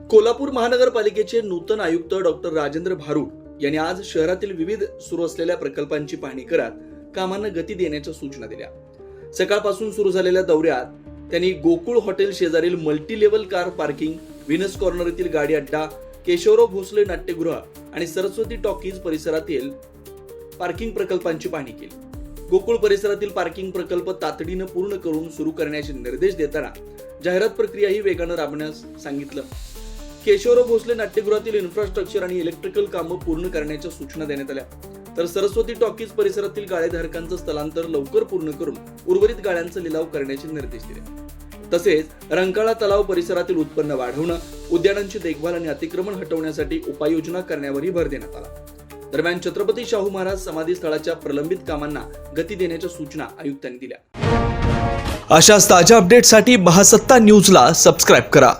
कोल्हापूर महानगरपालिकेचे नूतन आयुक्त डॉक्टर राजेंद्र भारुड यांनी आज शहरातील विविध सुरू असलेल्या प्रकल्पांची पाहणी करत कामांना गती देण्याच्या सूचना दिल्या। सकाळपासून सुरू झालेल्या दौऱ्यात त्यांनी गोकुळ हॉटेल शेजारील multi level car parking, Venus corner येथील गाडी अड्डा, केशवराव भोसले नाट्यगृह आणि सरस्वती टॉकीज परिसरातील पार्किंग प्रकल्पांची पाहणी केली। गोकुळ परिसरातील पार्किंग प्रकल्प तातडीने पूर्ण करून सुरू करण्याचे निर्देश देताना जाहिरात प्रक्रियाही वेगाने राबवण्यास सांगितलं। केशवराव भोसले नाट्यगृहातील इन्फ्रास्ट्रक्चर आणि इलेक्ट्रिकल कामं पूर्ण करण्याच्या सूचना देण्यात आल्या। तर सरस्वती टॉकीज परिसरातील गाळेधारकांचं स्थलांतर लवकर पूर्ण करून उर्वरित गाळ्यांचा लिलाव करण्याचे निर्देश दिले। तसेच रंकाळा तलाव परिसरातील उत्पन्न वाढवणं, उद्यानांची देखभाल आणि अतिक्रमण हटवण्यासाठी उपाययोजना करण्यावरही भर देण्यात आला। दरम्यान छत्रपती शाहू महाराज समाधी स्थळाच्या प्रलंबित कामांना गती देण्याच्या सूचना आयुक्तांनी दिल्या। अशाच ताज्या अपडेटसाठी महासत्ता न्यूजला सबस्क्राईब करा।